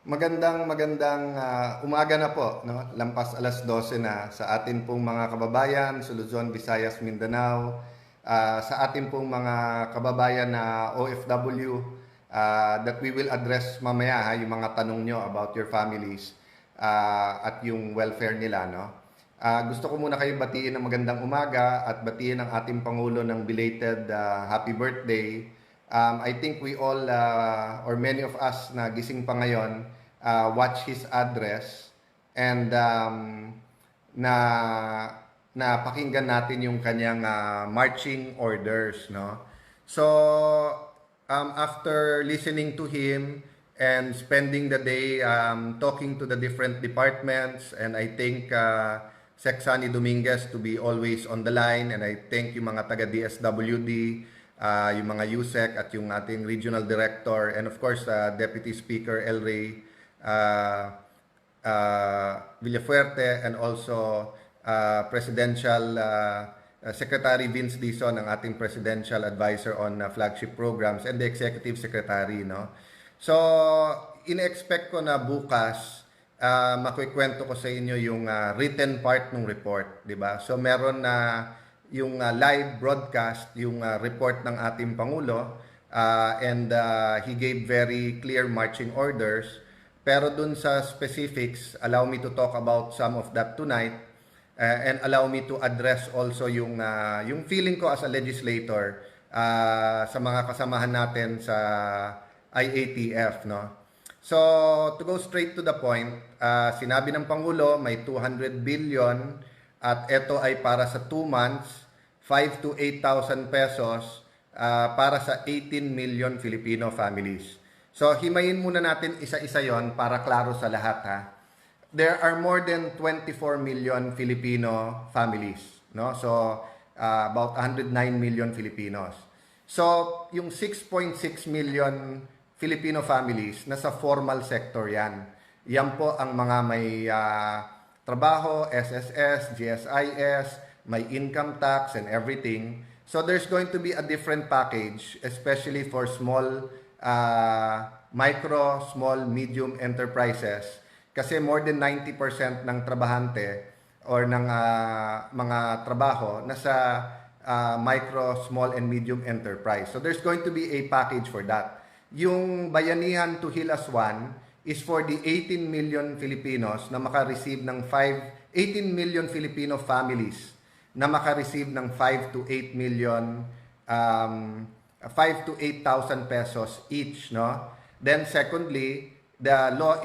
Magandang umaga na po, no? Lampas alas 12 na sa atin pong mga kababayan sa Luzon, Visayas, Mindanao, sa atin pong mga kababayan na OFW, that we will address mamaya yung mga tanong nyo about your families at yung welfare nila, no? Gusto ko muna kayo batiin ng magandang umaga at batiin ang ating Pangulo ng belated happy birthday. I think we all, or many of us na gising pa ngayon, watch his address and na pakinggan natin yung kanyang marching orders, no? So after listening to him and spending the day talking to the different departments, and I think Sec Sunny Dominguez to be always on the line, and I thank yung mga taga DSWD, yung mga USEC at yung ating regional director, and of course Deputy Speaker El Rey Villafuerte, and also Presidential Secretary Vince Dizon, ang ating Presidential Advisor on Flagship Programs, and the Executive Secretary, no? So, in-expect ko na bukas makikwento ko sa inyo yung written part ng report, di ba? So, meron na yung live broadcast, yung report ng ating Pangulo, and he gave very clear marching orders. Pero dun sa specifics, allow me to talk about some of that tonight, and allow me to address also yung feeling ko as a legislator sa mga kasamahan natin sa IATF, no? So, to go straight to the point, sinabi ng Pangulo may 200 billion at ito ay para sa 2 months, 5 to 8,000 pesos para sa 18 million Filipino families. So, himayin muna natin isa-isa yon para klaro sa lahat, ha. There are more than 24 million Filipino families, no? So, about 109 million Filipinos. So, yung 6.6 million Filipino families, nasa formal sector yan. Yan po ang mga may trabaho, SSS, GSIS, may income tax and everything. So, there's going to be a different package, especially for micro, small, medium enterprises, kasi more than 90% ng trabahante or ng mga trabaho nasa micro, small, and medium enterprise. So there's going to be a package for that. Yung Bayanihan to Heal As One is for the 18 million Filipinos na makareceive ng 18 million Filipino families na makareceive ng 5 to 8 million 5 to 8,000 pesos each, no? Then secondly, the law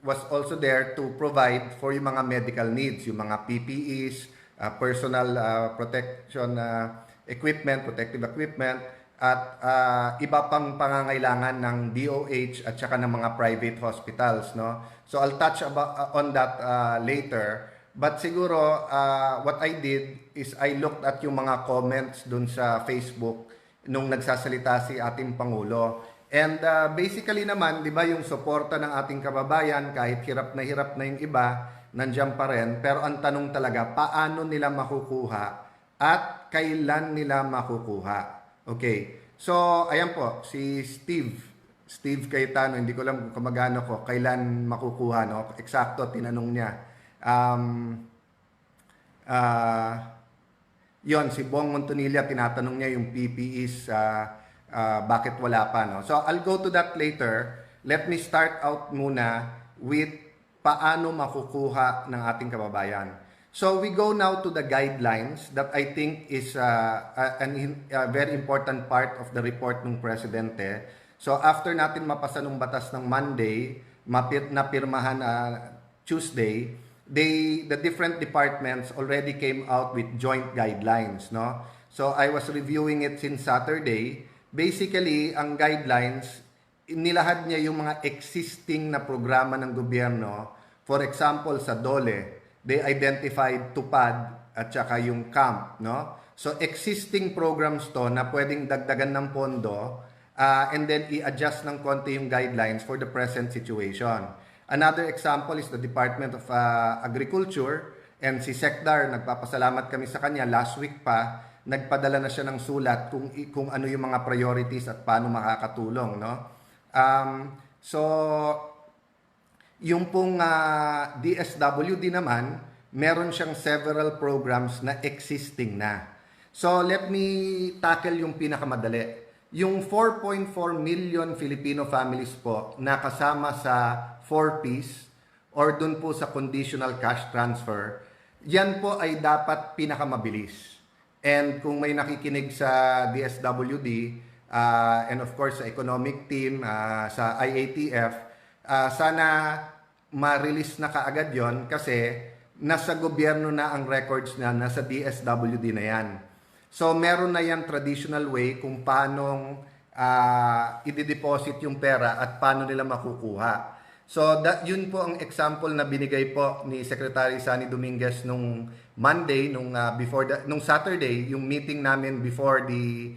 was also there to provide for yung mga medical needs, yung mga PPEs, personal protection equipment, protective equipment, at iba pang pangangailangan ng DOH at saka ng mga private hospitals, no? So I'll touch on that later. But siguro what I did is I looked at yung mga comments dun sa Facebook nung nagsasalita si ating Pangulo. And basically naman, di ba, yung suporta ng ating kababayan, kahit hirap na yung iba, nandiyan pa rin. Pero ang tanong talaga, paano nila makukuha at kailan nila makukuha? Okay. So, ayan po, si Steve Cayetano, hindi ko alam kung kamag-ano ko, kailan makukuha, no? Eksakto, tinanong niya. Yon, si Bong Montonilla, tinatanong niya yung PPEs, bakit wala pa, no? So, I'll go to that later. Let me start out muna with paano makukuha ng ating kababayan. So, we go now to the guidelines that I think is a very important part of the report ng Presidente. So, after natin mapasa ng batas ng Monday, napirmahan Tuesday, the different departments already came out with joint guidelines, no? So, I was reviewing it since Saturday. Basically, ang guidelines, nilahad niya yung mga existing na programa ng gobyerno. For example, sa DOLE, they identified TUPAD at saka yung CAMP, no? So, existing programs to na pwedeng dagdagan ng pondo, and then i-adjust ng konti yung guidelines for the present situation. Another example is the Department of Agriculture, and si Secdar, nagpapasalamat kami sa kanya, last week pa, nagpadala na siya ng sulat kung ano yung mga priorities at paano makakatulong, no? So Yung pong DSWD naman, meron siyang several programs na existing na. So let me tackle yung pinakamadali. Yung 4.4 million Filipino families po na kasama sa 4Ps or dun po sa conditional cash transfer, yan po ay dapat pinakamabilis. And kung may nakikinig sa DSWD, and of course sa economic team, sa IATF, sana ma-release na kaagad yon kasi nasa gobyerno na ang records na nasa DSWD na yan. So meron na yan traditional way kung paano i-deposit yung pera at paano nila makukuha. So yun po ang example na binigay po ni Secretary Sani Dominguez nung Monday, nung Saturday, yung meeting namin before the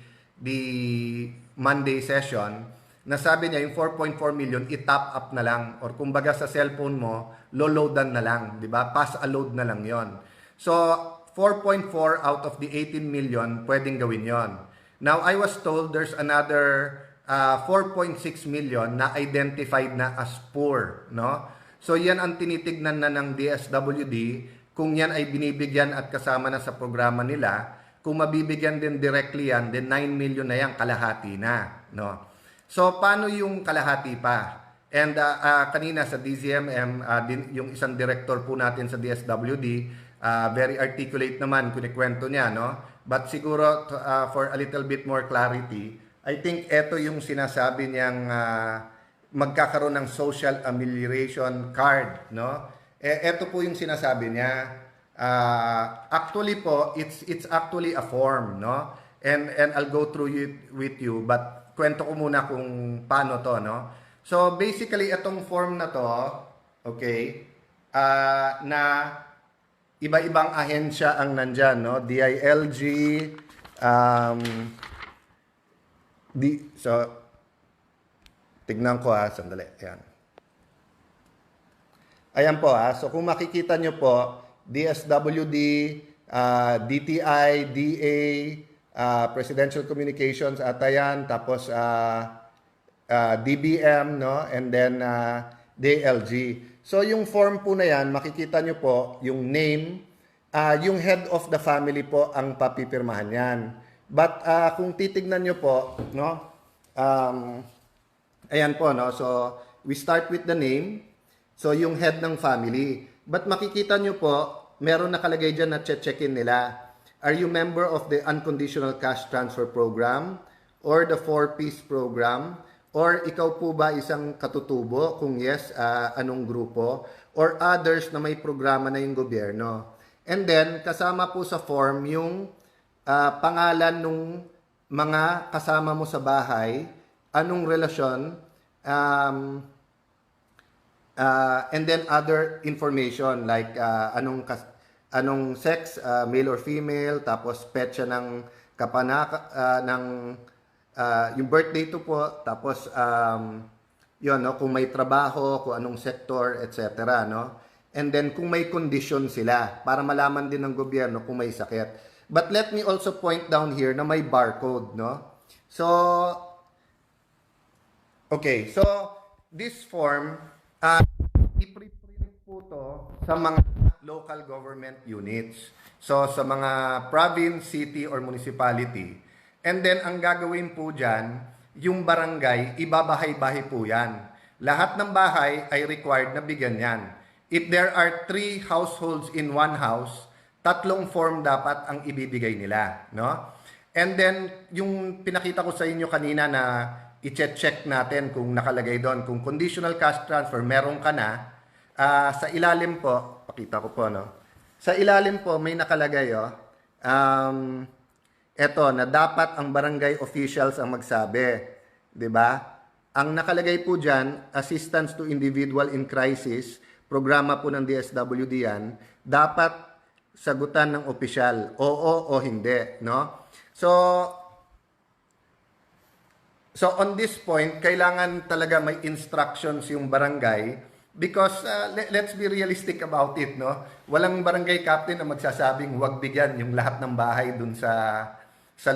Monday session. Nasabi niya yung 4.4 million i-top up na lang or kumbaga sa cellphone mo loadan na lang, 'di ba? Pass a load na lang 'yon. So 4.4 out of the 18 million pwedeng gawin 'yon. Now I was told there's another 4.6 million na identified na as poor, no? So yan ang tinitignan na ng DSWD kung yan ay binibigyan at kasama na sa programa nila. Kung mabibigyan din directly yan, then 9 million na yan, kalahati na, no? So, paano yung kalahati pa? And kanina sa DZMM, yung isang director po natin sa DSWD, very articulate naman, kunikwento niya, no? But siguro, for a little bit more clarity, I think ito yung sinasabi niyang magkakaroon ng social amelioration card, no? Ito po yung sinasabi niya. Actually po, it's actually a form, no? And I'll go through it with you, but kwento ko muna kung paano to, no? So, basically, itong form na to, okay, na iba-ibang ahensya ang nandyan, no? DILG, so, tignan ko sandali, ayan. Ayan po so kung makikita nyo po, DSWD, DTI, DA, Presidential Communications yan, tapos DBM, no? And then DLG. So yung form po na yan, makikita nyo po yung name, yung head of the family po ang papipirmahan yan. But kung titignan nyo po, no? Ayan po, no? So we start with the name. So yung head ng family. But makikita nyo po, meron nakalagay dyan na check-in nila. Are you member of the Unconditional Cash Transfer Program or the 4Ps Program? Or ikaw po ba isang katutubo? Kung yes, anong grupo? Or others na may programa na yung gobyerno? And then, kasama po sa form yung pangalan ng mga kasama mo sa bahay, anong relasyon, and then other information like anong sex, male or female, tapos petsa ng yung birthday to po, tapos yun, no, kung may trabaho, kung anong sector, etc., no? And then kung may condition sila para malaman din ng gobyerno kung may sakit. But let me also point down here na may barcode, no? So okay, so this form i-print po to sa mga local government units. So, sa mga province, city, or municipality. And then, ang gagawin po dyan, yung barangay, ibabahay-bahay po yan. Lahat ng bahay ay required na bigyan yan. If there are 3 households in one house, 3 form dapat ang ibibigay nila, no? And then, yung pinakita ko sa inyo kanina na i-check natin kung nakalagay doon, kung conditional cash transfer, meron ka na, sa ilalim po, pakita ko po, no? Sa ilalim po, may nakalagay, eto, na dapat ang barangay officials ang magsabi. 'Di ba? Ang nakalagay po dyan, Assistance to Individual in Crisis, programa po ng DSWD yan, dapat sagutan ng opisyal, oo o hindi, no? So on this point, kailangan talaga may instructions yung barangay because let's be realistic about it, no? Walang barangay captain na magsasabing huwag bigyan yung lahat ng bahay dun sa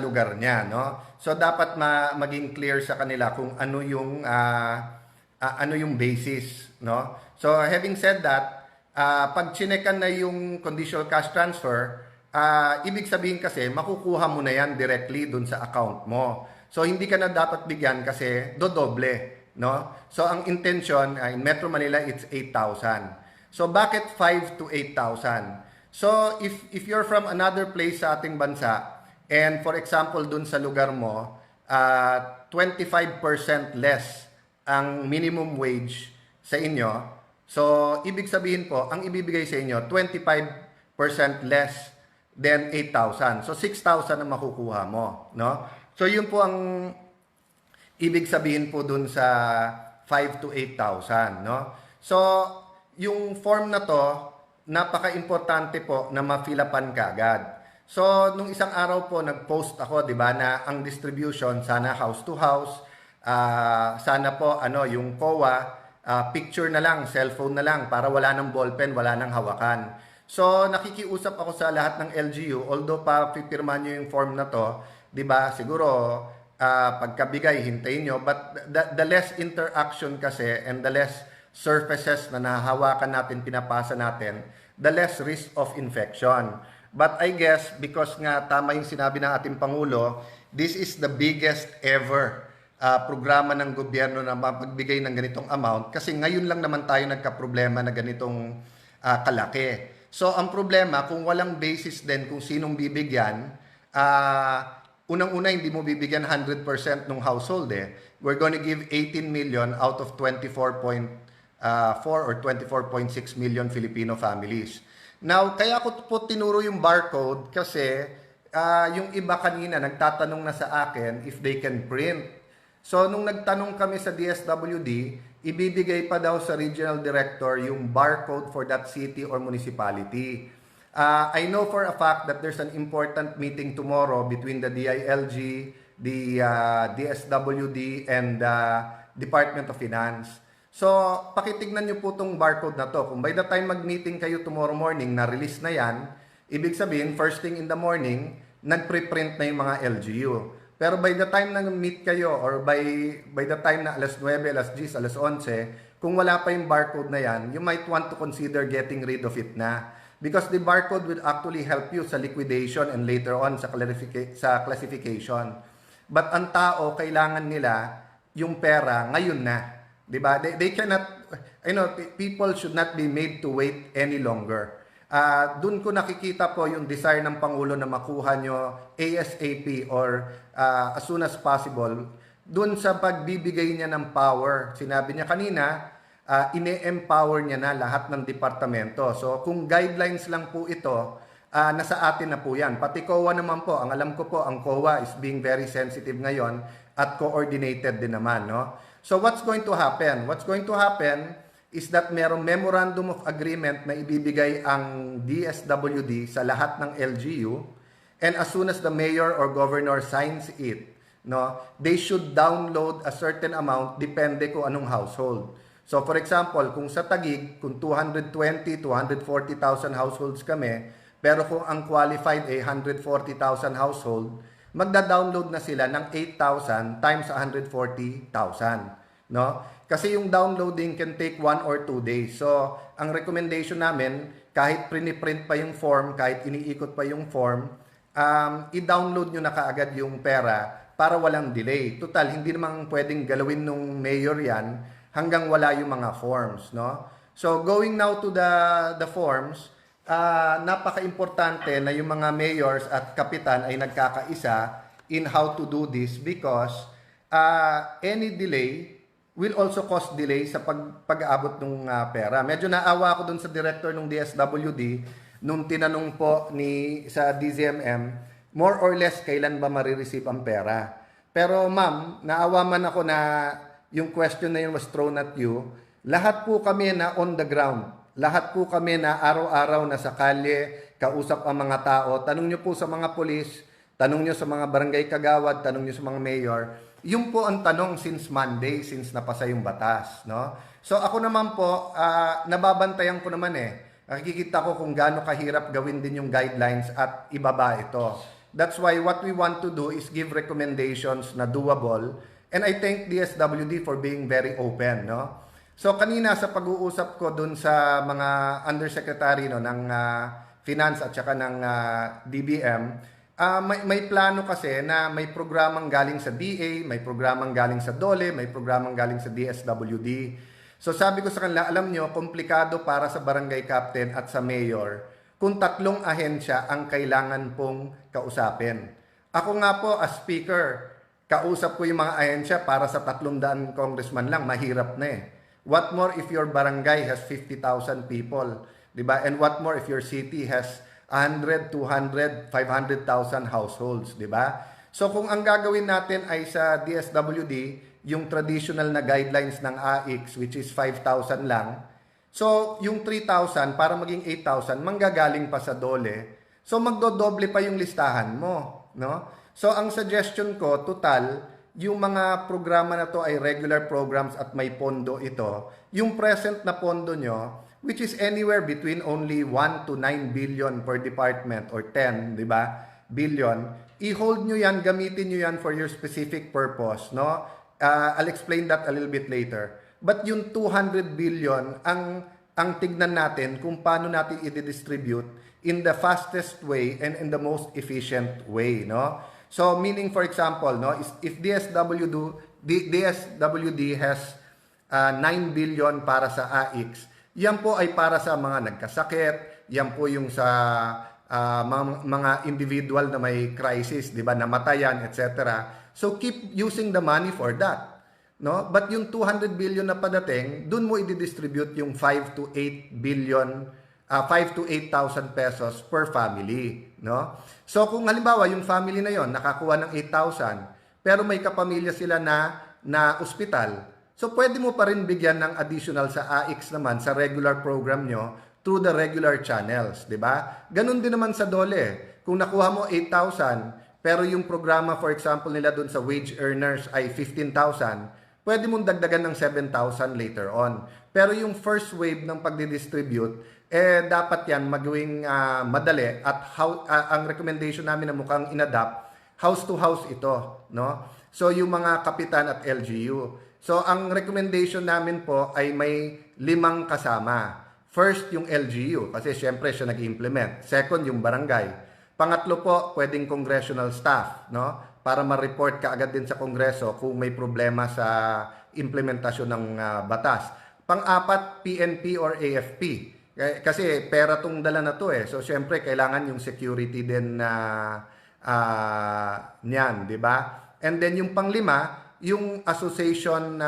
lugar niya, no? So dapat maging clear sa kanila kung ano yung ano yung basis, no? So having said that, pag chinekan na yung conditional cash transfer, ibig sabihin kasi makukuha mo na yan directly dun sa account mo. So hindi ka na dapat bigyan kasi dodoble, no? So ang intention in Metro Manila it's 8,000. So bakit 5 to 8,000? So if you're from another place sa ating bansa and for example dun sa lugar mo 25% less ang minimum wage sa inyo, so ibig sabihin po ang ibibigay sa inyo 25% less than 8,000. So 6,000 ang makukuha mo, no? So yun po ang ibig sabihin po dun sa 5 to 8,000, no? So yung form na to, napaka-importante po na ma-fill-upan ka agad. So nung isang araw po nag-post ako, 'di ba, na ang distribution sana house to house, sana po yung COA, picture na lang, cellphone na lang para wala nang ballpen, wala nang hawakan. So nakikiusap ako sa lahat ng LGU, although pa pipirma nyo yung form na to, 'di ba? Siguro pagkabigay hintayin nyo, but the less interaction kasi and the less surfaces na nahahawakan natin, pinapasa natin, the less risk of infection. But I guess because nga tama yung sinabi ng ating Pangulo, this is the biggest ever programa ng gobyerno na magbigay ng ganitong amount kasi ngayon lang naman tayo nagka-problema na ganitong kalaki. So ang problema kung walang basis din kung sinong bibigyan, unang-una hindi mo bibigyan 100% ng household We're going to give 18 million out of 24.4 or 24.6 million Filipino families. Now, kaya ko po tinuro yung barcode kasi yung iba kanina nagtatanong na sa akin if they can print. So, nung nagtanong kami sa DSWD, ibibigay pa daw sa regional director yung barcode for that city or municipality. I know for a fact that there's an important meeting tomorrow between the DILG, the DSWD, and Department of Finance. So, pakitignan nyo po itong barcode na to. Kung by the time mag-meeting kayo tomorrow morning, na-release na yan, ibig sabihin, first thing in the morning, nag-preprint na yung mga LGU. Pero by the time na meet kayo, or by the time na alas 9, alas 10, alas 11, kung wala pa yung barcode na yan, you might want to consider getting rid of it na. Because the barcode will actually help you sa liquidation and later on sa classification. But ang tao, kailangan nila yung pera ngayon na. Diba? They cannot, people should not be made to wait any longer. Doon ko nakikita po yung desire ng Pangulo na makuha nyo ASAP or as soon as possible. Doon sa pagbibigay niya ng power. Sinabi niya kanina, ine-empower niya na lahat ng departamento. So kung guidelines lang po ito, nasa atin na po yan. Pati COA naman po, ang alam ko po, ang COA is being very sensitive ngayon at coordinated din naman, no? So what's going to happen? What's going to happen is that merong memorandum of agreement na ibibigay ang DSWD sa lahat ng LGU, and as soon as the mayor or governor signs it, no, they should download a certain amount depende kung anong household. So for example, kung sa Taguig, kung 220, 240,000 households kami, pero kung ang qualified ay 140,000 household, magda-download na sila ng 8,000 times 140,000, no? Kasi yung downloading can take 1 or 2 days. So, ang recommendation namin, kahit print pa yung form, kahit iniikot pa yung form, i-download nyo na kaagad yung pera para walang delay. Total, hindi namang pwedeng galawin nung mayor yan hanggang wala yung mga forms, no? So, going now to the forms, napaka-importante na yung mga mayors at kapitan ay nagkakaisa in how to do this because any delay will also cause delay sa pag-aabot ng pera. Medyo naawa ako dun sa director ng DSWD nung tinanong po sa DZMM, more or less kailan ba marireceive ang pera. Pero ma'am, naawa man ako na yung question na yun was thrown at you. Lahat po kami na on the ground. Lahat po kami na araw-araw na sa kalye, kausap ang mga tao. Tanong nyo po sa mga polis, tanong nyo sa mga barangay kagawad, tanong nyo sa mga mayor. Yung po ang tanong since Monday, since napasa yung batas, no? So ako naman po, nababantayan ko naman Nakikita ko kung gaano kahirap gawin din yung guidelines at ibaba ito. That's why what we want to do is give recommendations na doable And I thank DSWD for being very open, no? So kanina sa pag-uusap ko dun sa mga undersecretary no ng finance at saka ng DBM, may plano kasi na may programang galing sa DA, may programang galing sa DOLE, may programang galing sa DSWD. So sabi ko sa kanila, alam nyo, komplikado para sa barangay captain at sa mayor kung tatlong ahensya ang kailangan pong kausapin. Ako nga po as speaker, kausap ko yung mga ahensya para sa 300 congressman lang, mahirap na eh. What more if your barangay has 50,000 people, di ba? And what more if your city has 100, 200, 500,000 households, di ba? So kung ang gagawin natin ay sa DSWD, yung traditional na guidelines ng AIX which is 5,000 lang, so yung 3,000 para maging 8,000 manggagaling pa sa DOLE. So magdodoble pa yung listahan mo, no? So ang suggestion ko, total, yung mga programa na to ay regular programs at may pondo ito. Yung present na pondo nyo, which is anywhere between only 1 to 9 billion per department or 10, di ba? Billion. I-hold nyo yan, gamitin nyo yan for your specific purpose, no? I'll explain that a little bit later. But yung 200 billion, ang tignan natin kung paano natin i-distribute in the fastest way and in the most efficient way, no? So, meaning for example, no, if DSWD has 9 billion para sa AIX, yan po ay para sa mga nagkasakit, yan po yung sa mga individual na may crisis, di ba, namatayan, etc. So, keep using the money for that. No? But yung 200 billion na padating, dun mo i-distribute yung 5 to 8 billion 5 to 8,000 pesos per family, no? So kung halimbawa yung family na yon nakakuha ng 8,000 pero may kapamilya sila na ospital, so pwede mo pa rin bigyan ng additional sa AIX naman sa regular program nyo through the regular channels, di ba? Ganun din naman sa DOLE. Kung nakuha mo 8,000 pero yung programa for example nila dun sa wage earners ay 15,000, pwede mong dagdagan ng 7,000 later on. Pero yung first wave ng pagdidistribute, dapat yan magawing madali at ang recommendation namin na mukhang inadapt, house to house ito, no? So yung mga kapitan at LGU. So ang recommendation namin po ay may 5 kasama. First, yung LGU, kasi syempre siya nag-implement. Second, yung barangay. Pangatlo po, pwedeng congressional staff, no? Para ma-report ka agad din sa Kongreso kung may problema sa implementasyon ng batas. Pang-apat, PNP or AFP. Kasi pera tong dala na to eh. So syempre kailangan yung security din na niyan, di ba? And then yung panglima, yung association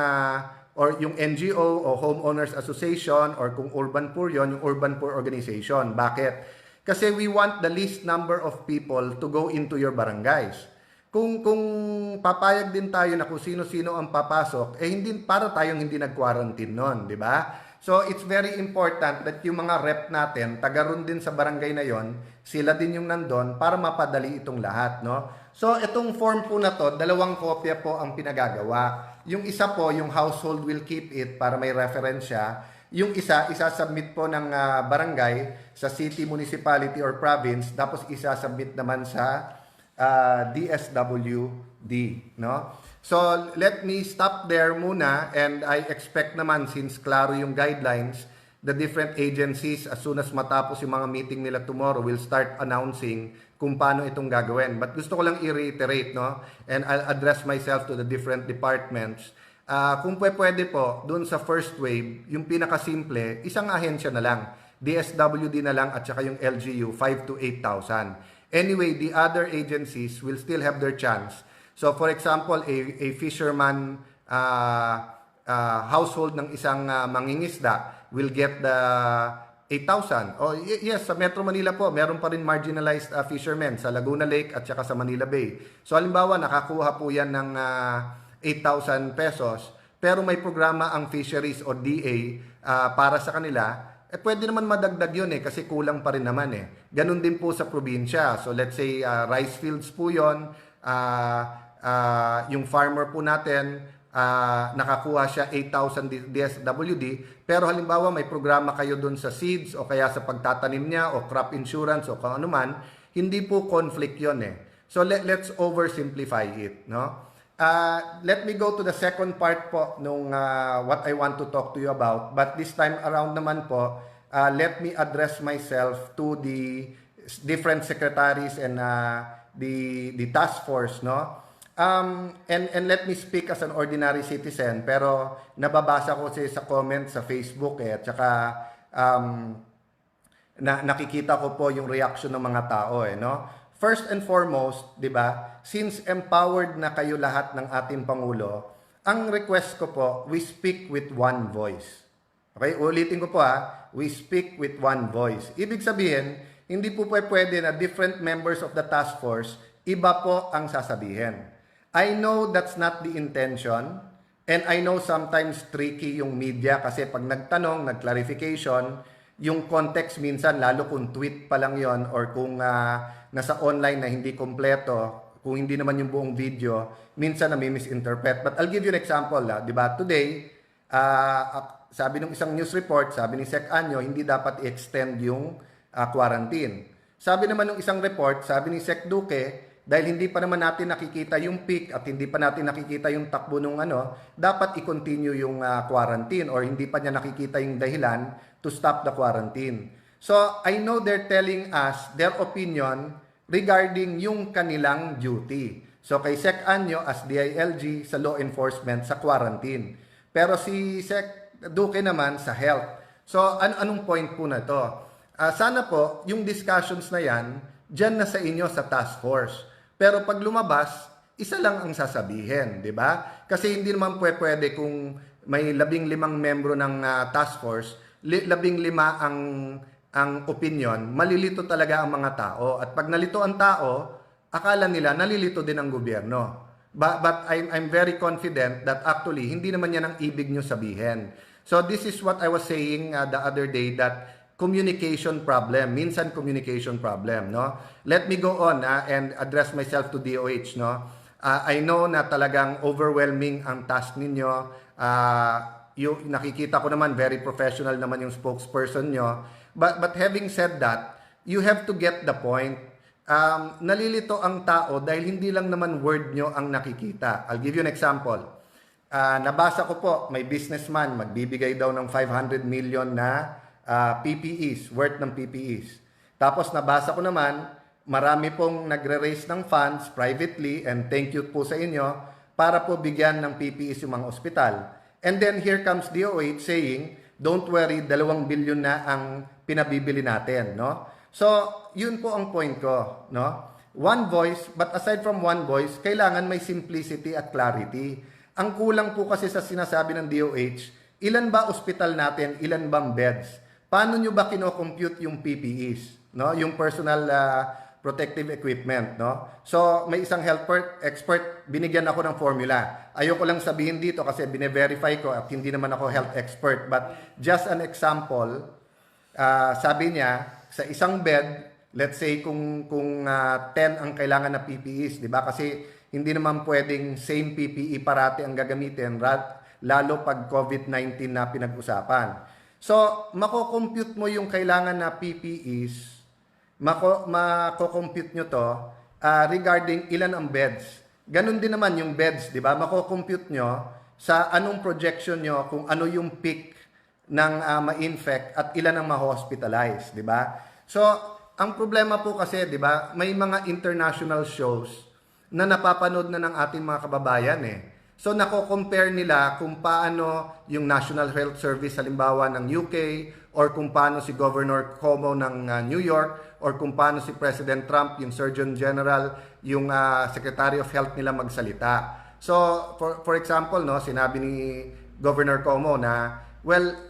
or yung NGO o homeowners association or kung urban poor yon, yung urban poor organization. Bakit? Kasi we want the least number of people to go into your barangays. Kung papayag din tayo na kung sino-sino ang papasok, hindi para tayong hindi nag-quarantine noon, di ba? So, it's very important that yung mga rep natin, taga-ron din sa barangay na yon, sila din yung nandun para mapadali itong lahat, no? So, itong form po na to, 2 kopya po ang pinagagawa. Yung isa po, yung household will keep it para may referensya. Yung isa-submit po ng barangay sa city, municipality, or province, tapos isa-submit naman sa DSWD, no? So, let me stop there muna and I expect naman since klaro yung guidelines, the different agencies as soon as matapos yung mga meeting nila tomorrow will start announcing kung paano itong gagawin. But gusto ko lang i-reiterate, no? And I'll address myself to the different departments. Kung pwede po, dun sa first wave, yung pinakasimple, isang ahensya na lang. DSWD na lang at saka yung LGU, 5 to 8,000. Anyway, the other agencies will still have their chance. So for example, a fisherman household ng isang mangingisda will get the 8,000. Oh, yes, sa Metro Manila po, meron pa rin marginalized fishermen sa Laguna Lake at saka sa Manila Bay. So halimbawa, nakakuha po yan ng 8,000 pesos, pero may programa ang fisheries o DA para sa kanila, pwede naman madagdag yun kasi kulang pa rin naman Ganun din po sa probinsya. So let's say rice fields po yun, yung farmer po natin, nakakuha siya 8,000 DSWD, pero halimbawa may programa kayo dun sa seeds o kaya sa pagtatanim niya o crop insurance o kung ano man, hindi po conflict yun So let's oversimplify it, no? Let me go to the second part po nung what I want to talk to you about. But this time around naman po, let me address myself to the different secretaries and the task force, no? And let me speak as an ordinary citizen, pero nababasa ko sa comment sa Facebook at saka nakikita ko po yung reaction ng mga tao no? First and foremost, 'di ba? Since empowered na kayo lahat ng ating pangulo, ang request ko po, we speak with one voice. Okay? Ulitin ko po we speak with one voice. Ibig sabihin, hindi po pwede na different members of the task force, iba po ang sasabihin. I know that's not the intention, and I know sometimes tricky yung media kasi pag nagtanong, nag-clarification, yung context minsan, lalo kung tweet pa lang yon or kung nasa online na hindi kompleto, kung hindi naman yung buong video, minsan nami-misinterpret. But I'll give you an example. Di ba? Today, sabi ng isang news report, sabi ni Sec Anyo, hindi dapat i-extend yung quarantine. Sabi naman ng isang report, sabi ni Sec Duque, dahil hindi pa naman natin nakikita yung peak at hindi pa natin nakikita yung takbo ng dapat i-continue yung quarantine or hindi pa niya nakikita yung dahilan to stop the quarantine. So, I know they're telling us their opinion regarding yung kanilang duty. So, kay Sec Anyo as DILG sa law enforcement sa quarantine. Pero si Sec Duque naman sa health. So, anong point po na to? Sana po, yung discussions na yan, dyan na sa inyo sa task force. Pero pag lumabas, isa lang ang sasabihin, di ba? Kasi hindi naman pwede kung may 15 membro ng task force, 15 ang opinion, malilito talaga ang mga tao. At pag nalito ang tao, akala nila nalilito din ang gobyerno. But I'm very confident that actually, hindi naman yan ang ibig nyo sabihin. So this is what I was saying the other day, that communication problem, minsan communication problem, no? Let me go on and address myself to DOH, no? I know na talagang overwhelming ang task ninyo. Nakikita ko naman, very professional naman yung spokesperson nyo. But having said that, you have to get the point. Nalilito ang tao dahil hindi lang naman word nyo ang nakikita. I'll give you an example. Nabasa ko po, may businessman, magbibigay daw ng 500 million na PPEs, worth ng PPEs. Tapos nabasa ko naman, marami pong nagre-raise ng funds privately, and thank you po sa inyo, para po bigyan ng PPEs yung mga ospital. And then here comes DOH saying, don't worry, 2 billion na ang pinabibili natin, no? So, yun po ang point ko, no? One voice, but aside from one voice, kailangan may simplicity at clarity. Ang kulang po kasi sa sinasabi ng DOH, ilan ba ospital natin, ilan bang beds? Paano nyo ba kino-compute yung PPEs, no? Yung personal protective equipment, no? So, may isang health expert, binigyan ako ng formula. Ayoko lang sabihin dito kasi bine-verify ko at hindi naman ako health expert, but just an example, sabi niya, sa isang bed, let's say kung 10 ang kailangan na PPEs, di ba? Kasi hindi naman pwedeng same PPE parati ang gagamitin, lalo pag COVID-19 na pinag-usapan. So, mako-compute mo yung kailangan na PPEs, mako-compute nyo to regarding ilan ang beds. Ganun din naman yung beds, di ba? Mako-compute nyo sa anong projection nyo kung ano yung peak ng ma-infect at ilan ang ma-hospitalize, di ba? So, ang problema po kasi, di ba, may mga international shows na napapanood na ng ating mga kababayan So, nako-compare nila kung paano yung National Health Service halimbawa ng UK or kung paano si Governor Cuomo ng New York or kung paano si President Trump, yung Surgeon General, yung Secretary of Health nila magsalita. So, for example, no, sinabi ni Governor Cuomo na, well,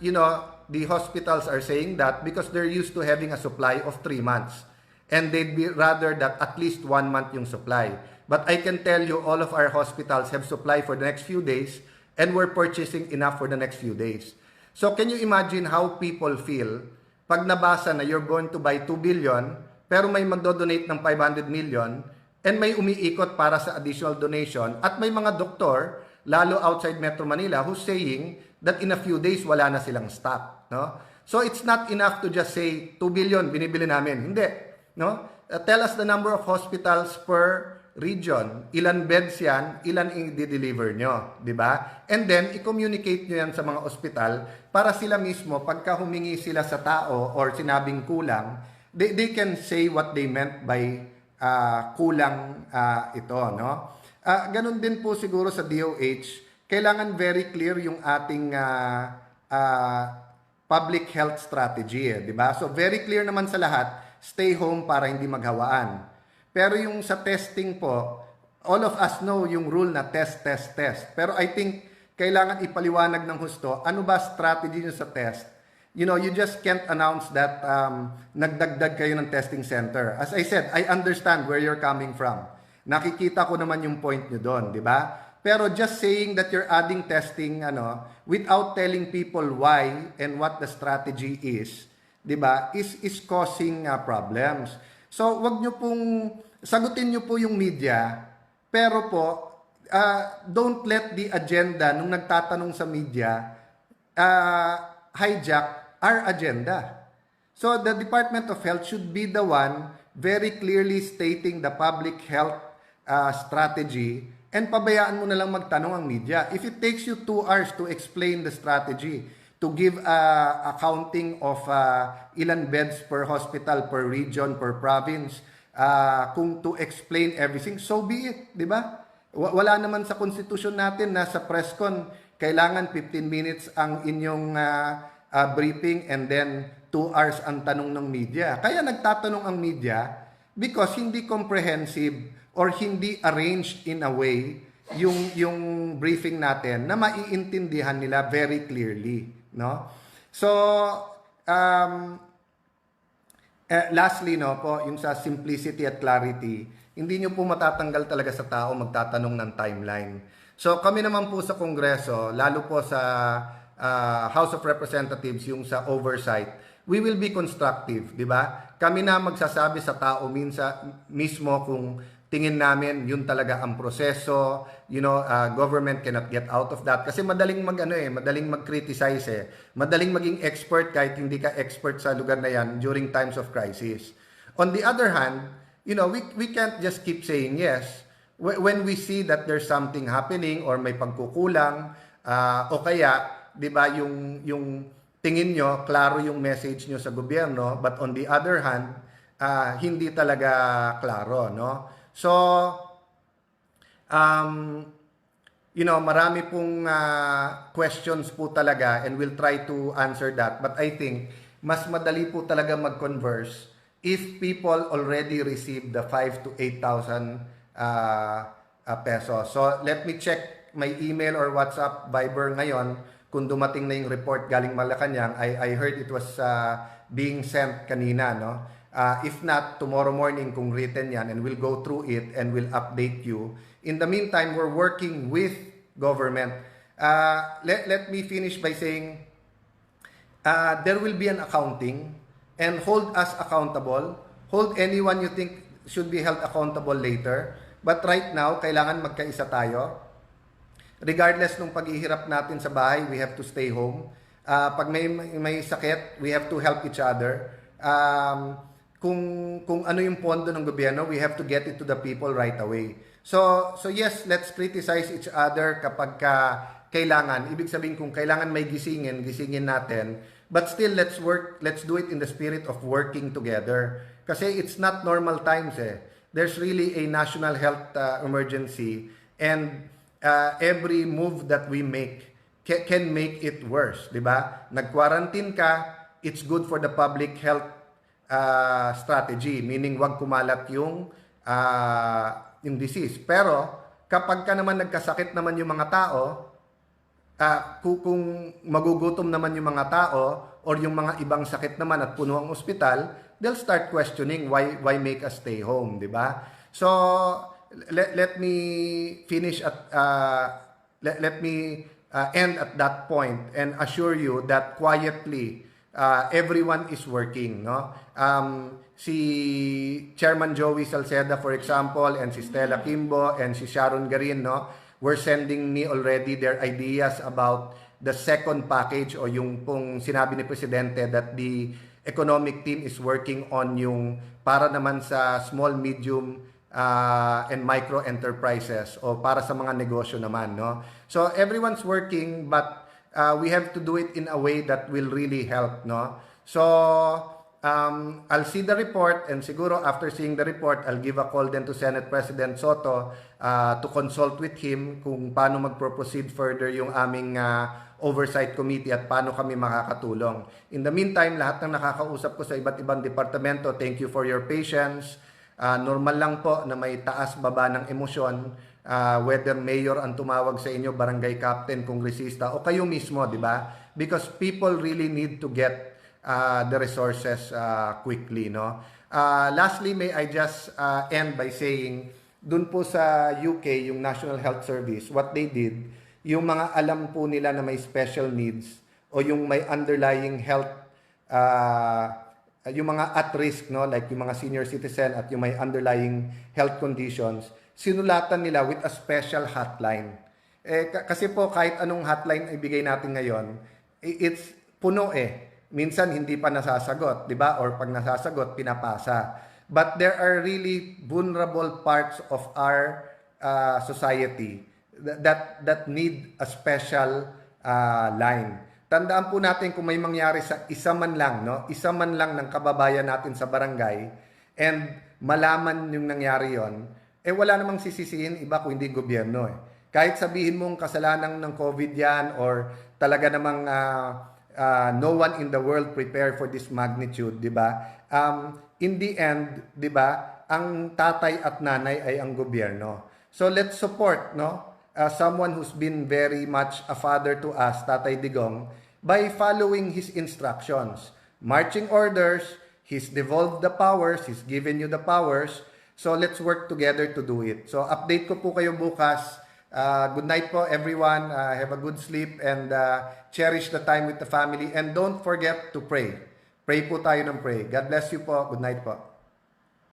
the hospitals are saying that because they're used to having a supply of 3 months. And they'd be rather that at least 1 month yung supply. But I can tell you all of our hospitals have supply for the next few days and we're purchasing enough for the next few days. So can you imagine how people feel pag nabasa na you're going to buy 2 billion pero may magdodonate ng 500 million and may umiikot para sa additional donation at may mga doktor, lalo outside Metro Manila, who's saying that in a few days wala na silang stock. No? So it's not enough to just say 2 billion binibili namin. Hindi. No? Tell us the number of hospitals per region, ilan beds yan, ilan i-deliver nyo, di ba? And then, i-communicate nyo yan sa mga ospital para sila mismo, pagka humingi sila sa tao or sinabing kulang, they can say what they meant by kulang ito, no? Ganun din po siguro sa DOH, kailangan very clear yung ating public health strategy, di ba? So very clear naman sa lahat, stay home para hindi maghawaan. Pero yung sa testing po, all of us know yung rule na test, test, test. Pero I think kailangan ipaliwanag ng husto, ano ba strategy nyo sa test? You know, you just can't announce that nagdagdag kayo ng testing center. As I said, I understand where you're coming from. Nakikita ko naman yung point nyo doon, di ba? Pero just saying that you're adding testing without telling people why and what the strategy is, 'di ba? Is causing problems. So, wag niyo pong sagutin niyo po yung media, pero po don't let the agenda nung nagtatanong sa media hijack our agenda. So, the Department of Health should be the one very clearly stating the public health strategy. And pabayaan mo na lang magtanong ang media. If it takes you 2 hours to explain the strategy, to give accounting of ilan beds per hospital, per region, per province, kung to explain everything, so be it, di ba? Wala naman sa konstitusyon natin na sa press con, kailangan 15 minutes ang inyong briefing and then 2 hours ang tanong ng media. Kaya nagtatanong ang media because hindi comprehensive or hindi arranged in a way yung briefing natin na maiintindihan nila very clearly, no? So lastly, no po, yung sa simplicity at clarity, hindi nyo po matatanggal talaga sa tao magtatanong ng timeline. So kami naman po sa Kongreso, lalo po sa House of Representatives, yung sa oversight, we will be constructive, di ba? Kami na magsasabi sa tao mismo kung tingin namin yun talaga ang proseso, government cannot get out of that kasi madaling madaling mag-criticize madaling maging expert kahit hindi ka expert sa lugar na yan during times of crisis. On the other hand, we can't just keep saying yes when we see that there's something happening or may pagkukulang o kaya 'di ba yung tingin nyo klaro yung message nyo sa gobyerno but on the other hand hindi talaga klaro, no? So, marami pong questions po talaga and we'll try to answer that. But I think, mas madali po talaga mag-converse if people already receive the 5,000 to 8,000 pesos. So, let me check my email or WhatsApp, Viber ngayon kung dumating na yung report galing Malacanang. I heard it was being sent kanina, no? If not, tomorrow morning kung written yan and we'll go through it and we'll update you. In the meantime, we're working with government. Let me finish by saying there will be an accounting and hold us accountable. Hold anyone you think should be held accountable later. But right now, kailangan magkaisa tayo. Regardless ng paghihirap natin sa bahay, we have to stay home. Pag may sakit, we have to help each other. Kung ano yung pondo ng gobyerno, we have to get it to the people right away. So yes, let's criticize each other kapag kailangan. Ibig sabihin kung kailangan may gisingin natin. But still, let's do it in the spirit of working together. Kasi it's not normal times There's really a national health emergency and every move that we make can make it worse, di ba? Nag-quarantine ka, it's good for the public health strategy, meaning wag kumalat yung disease. Pero kapag ka naman nagkasakit naman yung mga tao, kung magugutom naman yung mga tao or yung mga ibang sakit naman at puno ang ospital, they'll start questioning why make us stay home, di ba? So let me finish at let me end at that point and assure you that quietly everyone is working, no? Si Chairman Joey Salceda, for example, and si Stella Kimbo and si Sharon Garin, no, were sending me already their ideas about the second package o yung pong sinabi ni Presidente that the economic team is working on yung para naman sa small, medium and micro enterprises o para sa mga negosyo naman, no? So everyone's working, but we have to do it in a way that will really help, no? So I'll see the report, and siguro after seeing the report, I'll give a call then to Senate President Soto to consult with him kung paano magpro-proceed further yung aming oversight committee at paano kami makakatulong. In the meantime, lahat ng nakakausap ko sa iba't ibang departamento, thank you for your patience. Normal lang po na may taas-baba ng emosyon, whether mayor ang tumawag sa inyo, barangay captain, kongresista, o kayo mismo, di ba? Because people really need to get the resources quickly, no? Lastly, may I just end by saying, dun po sa UK, yung National Health Service, what they did, yung mga alam po nila na may special needs o yung may underlying health yung mga at risk, no, like yung mga senior citizen at yung may underlying health conditions, sinulatan nila with a special hotline. Kasi po kahit anong hotline ibigay natin ngayon, it's puno minsan hindi pa nasasagot, di ba? Or pag nasasagot, pinapasa. But there are really vulnerable parts of our society that need a special line. Tandaan po natin kung may mangyari sa isa man lang, no? Isa man lang ng kababayan natin sa barangay and malaman yung nangyari yon, wala namang sisisihin iba kung hindi gobyerno. Kahit sabihin mong kasalanan ng COVID yan or talaga namang no one in the world prepared for this magnitude, di ba? In the end, di ba, ang tatay at nanay ay ang gobyerno. So let's support, no? Someone who's been very much a father to us, Tatay Digong, by following his instructions. Marching orders, he's devolved the powers, he's given you the powers, so let's work together to do it. So update ko po kayo bukas. Good night po everyone, have a good sleep and cherish the time with the family and don't forget to pray. Pray po tayo ng pray. God bless you po, good night po.